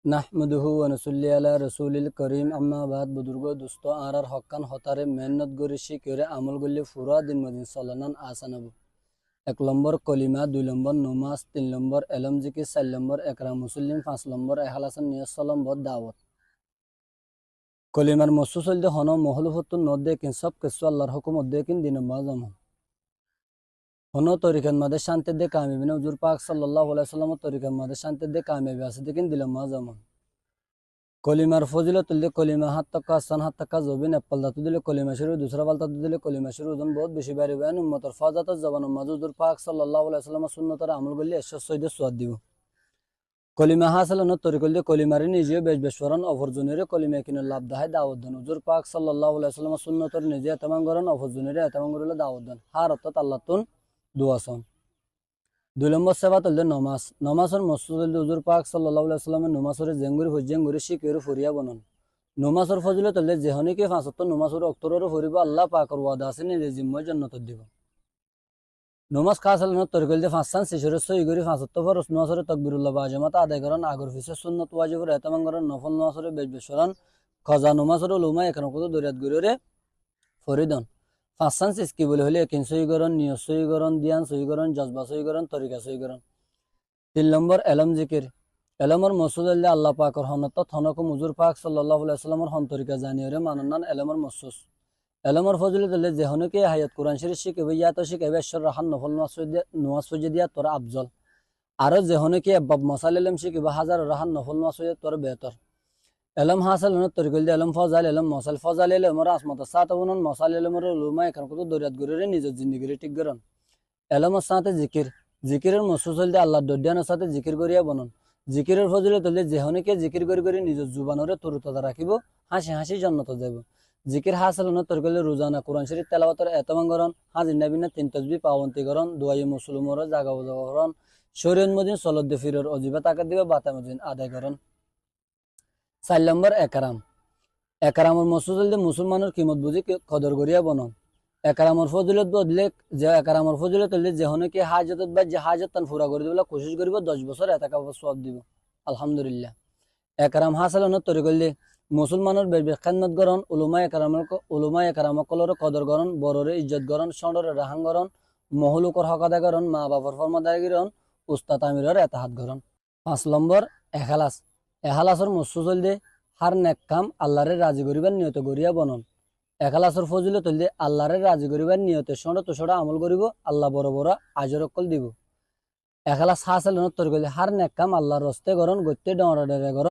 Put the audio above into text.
নাহমাদুহু ওয়া নুসাল্লি আলা রাসূলিল কারীম আম্মা বাদ বুজুর্গ দোস্ত আরার হক্কান হতারে মেহনত গরি শিকরে আমল গলি ফুরা দিন মদিন সাল্লানান আসানাবু 1 নম্বর কলিমা 2 নম্বর নমাজ 3 নম্বর এলম জিকির 4 নম্বর একরাম মুসলিম 5 নম্বর এহলাসান নিয়ত 6 নম্বর দাওয়াত কলিমার মসু চলতে হন মহলুফতুন নদে কিন সব কিছু আল্লাহর হুকুম অধ্যে কিন দিন মাজাম হন তরিকান মাদে শান্তি দে কামিবিনা হুজুর পাক সাল্লাল্লাহু আলাইহি ওয়াসাল্লাম তরিকান মাদে শান্তি দে কামিবি আছে দেকিন দিলাম মাজাম কলিমার ফজিলত তুললে কলিমা হাত টাকা সান হাত টাকা জবিন এপ্পল দাতু দিলে কলিমা শুরু দুসরা বালতা দিলে কলিমা শুরু ওজন বহুত বেশি বাড়ি বেন উম্মতর ফাজাত জবান মাজুদুর পাক সাল্লাল্লাহু আলাইহি ওয়াসাল্লাম সুন্নতর আমল করলে 106 সোয়াদ দিব কলিমা হাসল ন তরিকল দিয়ে কলিমারে নিজেও বেশ বেশরন অফরজুনের কলিমা কিনে লাভ দাহায় দাওয়াত দেন হুজুর পাক সাল্লাল্লাহু আলাইহি ওয়াসাল্লাম সুন্নতর নিজে এতমান করেন অফরজুনের এতমান করলে দাওয়াত দেন হার অর্থাৎ আল্লাহ তুন দুয়াসন 2 নম্বর সেবা তুললে নমাজ নমাজের মসজিদ হুজুর পাক সাল্লাল্লাহু আলাইহি ওয়াসাল্লামের নমাজের জেঙ্গুরি শিকের ফরিয়া বনন নমাজের ফজিলত তুললে যেহনিকে 5 ওয়াক্ত নমাজের অক্তরের ফরিব আল্লাহ পাকের ওয়াদা আছে নিজে জিম্মায় জান্নাত দিব নমাজ খাসাল ন তরিকল দিয়ে 5 সান শিশরের সই গরি 5 ওয়াক্ত ফরজ নমাজের তাকবীরুল্লাহ বা জামাত আদায় করেন আগর ফিসে সুন্নত ওয়াজিবের এতমান করেন নফল নমাজের বেশ বেশরন কাজা নমাজের উলমা এখন কত দরিয়াত গরিরে ফরিদন 5 সান কি বলে হলে একিন সইগরণ নিয়ত সইগরণ দিয়ান সইগরণ জজবা সইগরণ তরিকা সইগরণ 3 নম্বর এলম জিকির এলমর মসুদ আল্লাহ পাকর হনত থনক মুজুর পাক সাল্লাল্লাহু আলাইহি ওয়াসাল্লামের হন তরিকা জানিয়রে মাননান এলমর মসুস এলমর ফজিলত যে হনকে হায়াত কোরআন শরীফ শিখবে ইয়া তো শিখবে ঈশ্বর রাহান নফল নওয়াজ দিয়া তোর আফজল আর যে হনকে বাব মসাল এলম শিখবে হাজার রাহান নফল নওয়াজ তোর বেহতর এলম হাসাল হন তরিকল দিয়ে এলম ফজাল এলম মসাল ফজাল এলমর আসমত সাতবনন মসাল এলমর উলমা এখন কত দরিয়াত গরিরে নিজের জিন্দিগিরি ঠিক গরন এলমর সাথে জিকির জিকিরের মসুস হল আল্লাহ দডিয়ানোর সাথে জিকির করিয়া বনন জিকিরের ফজিলত হলে যে হনকে জিকির করি নিজের জুবানরে তরুততা রাখিব হাসি হাসি জন্নত যাব জিকির হাসিল তরকলে রোজানা কোরআন শরীফ তেলাওয়াতের এতমাঙ্গরণ হাজির নাবিনা 3 তাসবিহ পাবন্তি করন দুয়াই মুসলিমর জাগা করন শরীয়ত মদিন সলদ ফিরর অজিবা তাকে দিবে বাতা মদিন আদায় করন 4 নম্বর একরাম একরামর মসুদ মুসলমানের কিমত বুঝি কদর করিয়া বনন একরামর ফজিলত বদলে যে একরামর ফজিলত হলে যে হনকে হাজত বা যে হাজত তান পুরা করে দিবলা কোশিশ করিব 10 বছর এতাকা সওয়াব দিব আলহামদুলিল্লাহ একরাম হাসিল তরিকল মুসলমানের খেদমত গরণ উলুমা একরামকলর কদর গরণ বড়রে ইজ্জত গরণ সন্ডরে রাহান গরণ মহলুকর হক আদায় গরণ মা বাবার ফরমাদারি গরণ উস্তাদ আমিরের এতাহাত গরণ 5 নম্বর এখালাস এখালাসর মসুজল দে হার নেক কাম আল্লাহরে রাজি করিবার নিয়ত করিয়া বনন এখালাসর ফজিলত হল আল্লাহরে রাজি করিবার নিয়তে সন্ড তোষড়া আমল করিব আল্লাহ বড় বড় আজরকল দিব এখালাস হাসিল তরিকল হার নেক কাম আল্লাহর রস্তে গরণ গত্যে ডরে গরণ